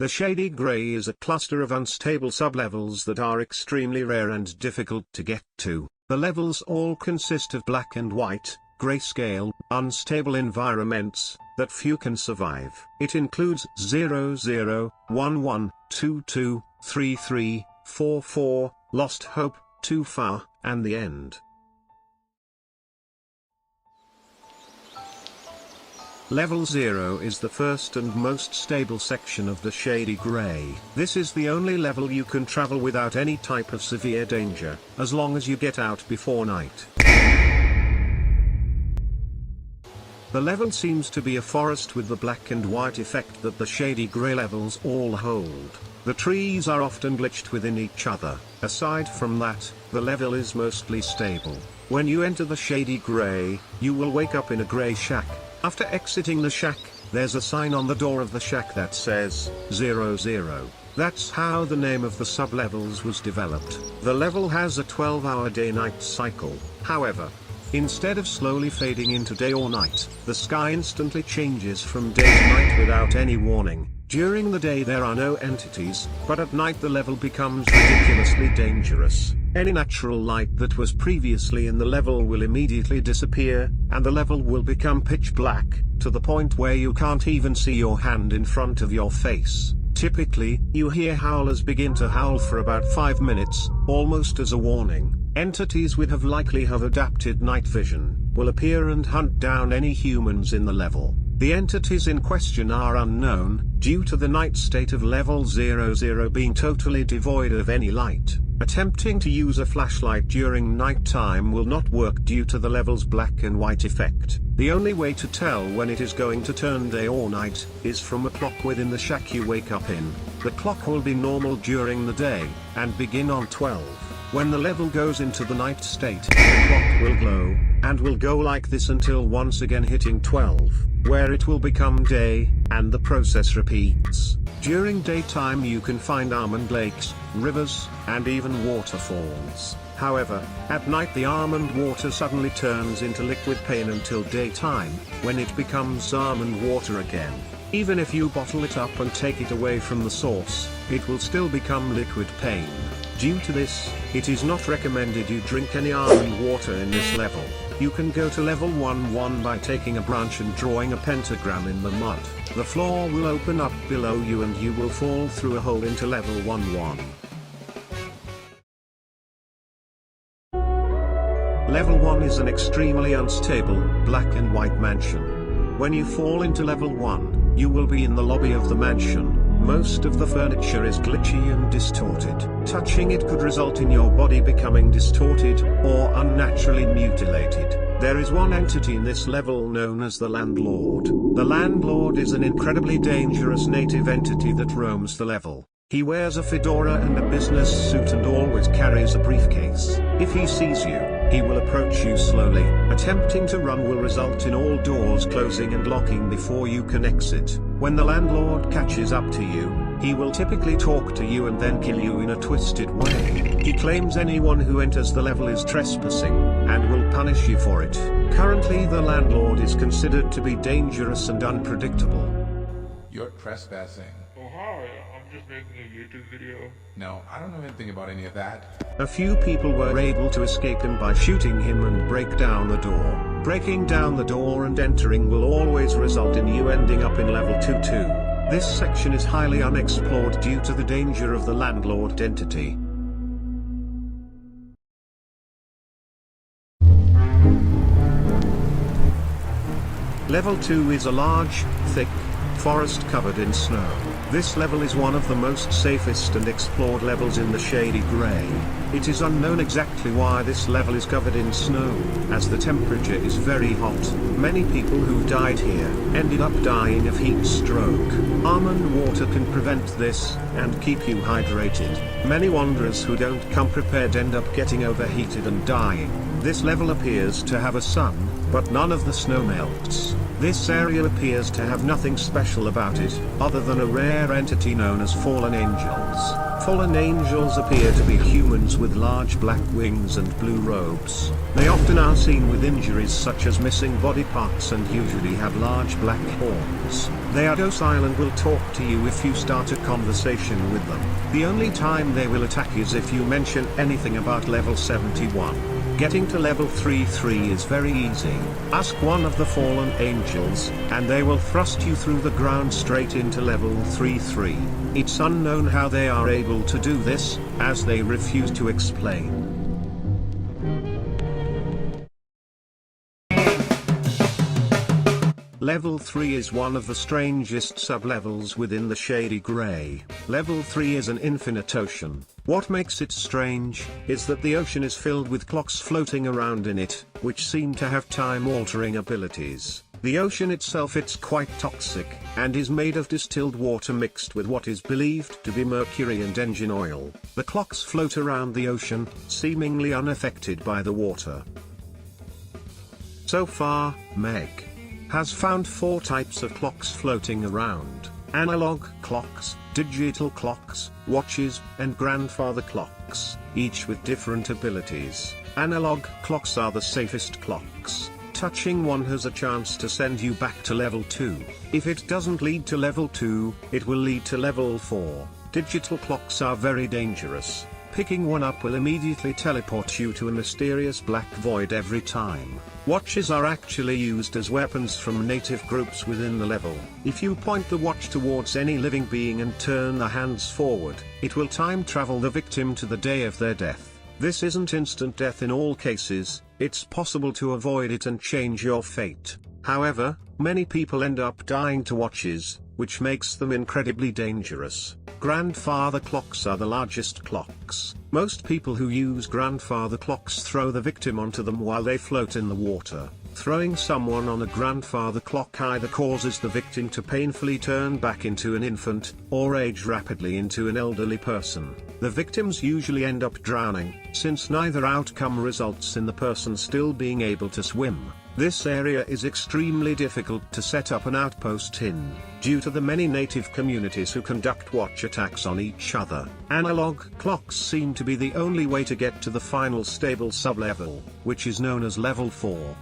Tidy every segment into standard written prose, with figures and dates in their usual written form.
The shady gray is a cluster of unstable sublevels that are extremely rare and difficult to get to. The levels all consist of black and white, grayscale, unstable environments, that few can survive. It includes 0, 0, 1, 1, 2, 2, 3, 3, 4, 4, Lost Hope, Too Far, and The End. Level 0 is the first and most stable section of the shady gray. This is the only level you can travel without any type of severe danger, as long as you get out before night. The level seems to be a forest with the black and white effect that the shady gray levels all hold. The trees are often glitched within each other. Aside from that, the level is mostly stable. When you enter the shady gray, you will wake up in a gray shack. After exiting the shack, there's a sign on the door of the shack that says 00. That's how the name of the sublevels was developed. The level has a 12-hour day-night cycle. However, instead of slowly fading into day or night, the sky instantly changes from day to night without any warning. During the day there are no entities, but at night the level becomes ridiculously dangerous. Any natural light that was previously in the level will immediately disappear, and the level will become pitch black, to the point where you can't even see your hand in front of your face. Typically, you hear howlers begin to howl for about 5 minutes, almost as a warning. Entities which have adapted night vision, will appear and hunt down any humans in the level. The entities in question are unknown, due to the night state of level 00 being totally devoid of any light. Attempting to use a flashlight during night time will not work due to the level's black and white effect. The only way to tell when it is going to turn day or night, is from a clock within the shack you wake up in. The clock will be normal during the day, and begin on 12. When the level goes into the night state, the clock will glow, and will go like this until once again hitting 12, where it will become day, and the process repeats. During daytime you can find almond lakes, rivers, and even waterfalls. However, at night the almond water suddenly turns into liquid pain until daytime, when it becomes almond water again. Even if you bottle it up and take it away from the source, it will still become liquid pain. Due to this, it is not recommended you drink any almond water in this level. You can go to level 1 by taking a branch and drawing a pentagram in the mud. The floor will open up below you and you will fall through a hole into level 1. Level 1 is an extremely unstable, black and white mansion. When you fall into level 1, you will be in the lobby of the mansion. Most of the furniture is glitchy and distorted. Touching it could result in your body becoming distorted, or unnaturally mutilated. There is one entity in this level known as the Landlord. The Landlord is an incredibly dangerous native entity that roams the level. He wears a fedora and a business suit and always carries a briefcase. If he sees you, he will approach you slowly. Attempting to run will result in all doors closing and locking before you can exit. When the Landlord catches up to you, he will typically talk to you and then kill you in a twisted way. He claims anyone who enters the level is trespassing, and will punish you for it. Currently the Landlord is considered to be dangerous and unpredictable. You're trespassing. Oh hi, I'm just making a YouTube video. No, I don't know anything about any of that. A few people were able to escape him by shooting him and break down the door. Breaking down the door and entering will always result in you ending up in level 2. This section is highly unexplored due to the danger of the Landlord entity. Level 2 is a large, thick forest covered in snow. This level is one of the most safest and explored levels in the shady gray. It is unknown exactly why this level is covered in snow, as the temperature is very hot. Many people who died here ended up dying of heat stroke. Almond water can prevent this, and keep you hydrated. Many wanderers who don't come prepared end up getting overheated and dying. This level appears to have a sun, but none of the snow melts. This area appears to have nothing special about it, other than a rare entity known as fallen angels. Fallen angels appear to be humans with large black wings and blue robes. They often are seen with injuries such as missing body parts and usually have large black horns. They are docile and will talk to you if you start a conversation with them. The only time they will attack is if you mention anything about level 71. Getting to level 33 is very easy. Ask one of the fallen angels, and they will thrust you through the ground straight into level 33. It's unknown how they are able to do this, as they refuse to explain. Level 3 is one of the strangest sublevels within the Shady Grey. Level 3 is an infinite ocean. What makes it strange is that the ocean is filled with clocks floating around in it, which seem to have time-altering abilities. The ocean itself is quite toxic, and is made of distilled water mixed with what is believed to be mercury and engine oil. The clocks float around the ocean, seemingly unaffected by the water. So far, Meg has found 4 types of clocks floating around: analog clocks, digital clocks, watches, and grandfather clocks, each with different abilities. Analog clocks are the safest clocks. Touching one has a chance to send you back to level 2. If it doesn't lead to level 2, it will lead to level 4. Digital clocks are very dangerous. Picking one up will immediately teleport you to a mysterious black void every time. Watches are actually used as weapons from native groups within the level. If you point the watch towards any living being and turn the hands forward, it will time travel the victim to the day of their death. This isn't instant death in all cases, it's possible to avoid it and change your fate. However, many people end up dying to watches, which makes them incredibly dangerous. Grandfather clocks are the largest clocks. Most people who use grandfather clocks throw the victim onto them while they float in the water. Throwing someone on a grandfather clock either causes the victim to painfully turn back into an infant, or age rapidly into an elderly person. The victims usually end up drowning, since neither outcome results in the person still being able to swim. This area is extremely difficult to set up an outpost in, due to the many native communities who conduct watch attacks on each other. Analog clocks seem to be the only way to get to the final stable sublevel, which is known as level 4.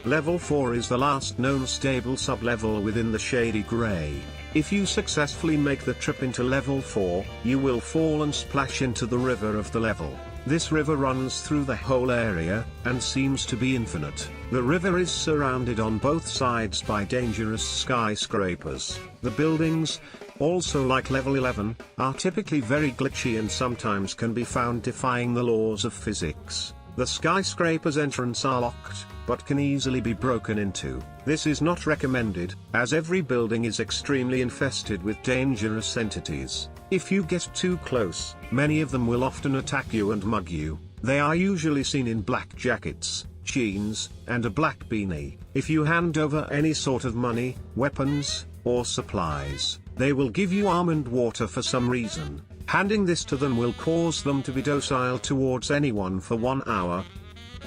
Level 4 is the last known stable sublevel within the Shady Grey. If you successfully make the trip into level 4, you will fall and splash into the river of the level. This river runs through the whole area, and seems to be infinite. The river is surrounded on both sides by dangerous skyscrapers. The buildings, also like level 11, are typically very glitchy and sometimes can be found defying the laws of physics. The skyscraper's entrance are locked, but can easily be broken into. This is not recommended, as every building is extremely infested with dangerous entities. If you get too close, many of them will often attack you and mug you. They are usually seen in black jackets, jeans, and a black beanie. If you hand over any sort of money, weapons, or supplies, they will give you almond water for some reason. Handing this to them will cause them to be docile towards anyone for 1 hour.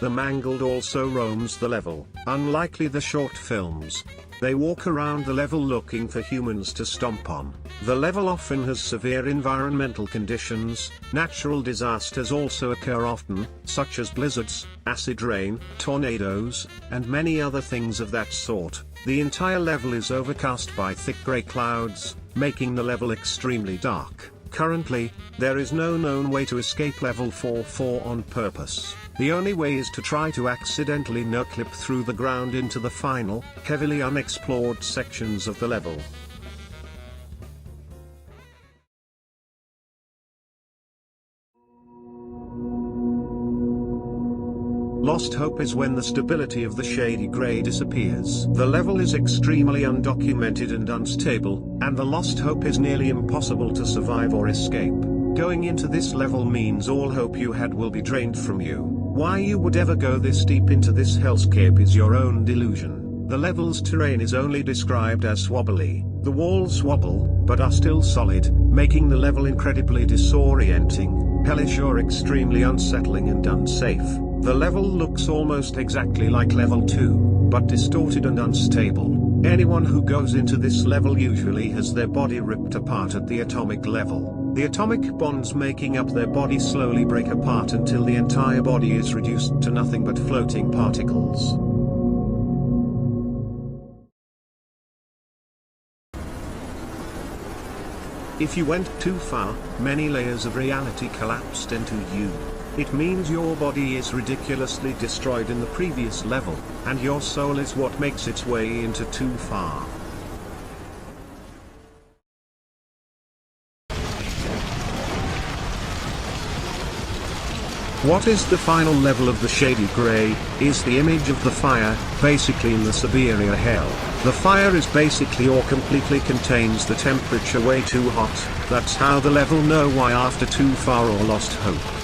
The mangled also roams the level. Unlikely the short films, they walk around the level looking for humans to stomp on. The level often has severe environmental conditions. Natural disasters also occur often, such as blizzards, acid rain, tornadoes, and many other things of that sort. The entire level is overcast by thick grey clouds, making the level extremely dark. Currently, there is no known way to escape level 4 on purpose. The only way is to try to accidentally no-clip through the ground into the final, heavily unexplored sections of the level. Lost hope is when the stability of the Shady Grey disappears. The level is extremely undocumented and unstable, and the lost hope is nearly impossible to survive or escape. Going into this level means all hope you had will be drained from you. Why you would ever go this deep into this hellscape is your own delusion. The level's terrain is only described as wobbly. The walls wobble, but are still solid, making the level incredibly disorienting, hellish or extremely unsettling and unsafe. The level looks almost exactly like level 2, but distorted and unstable. Anyone who goes into this level usually has their body ripped apart at the atomic level. The atomic bonds making up their body slowly break apart until the entire body is reduced to nothing but floating particles. If you went too far, many layers of reality collapsed into you. It means your body is ridiculously destroyed in the previous level, and your soul is what makes its way into too far. What is the final level of the shady grey, is the image of the fire, basically in the Siberia hell. The fire is basically or completely contains the temperature way too hot. That's how the level know why after too far or lost hope.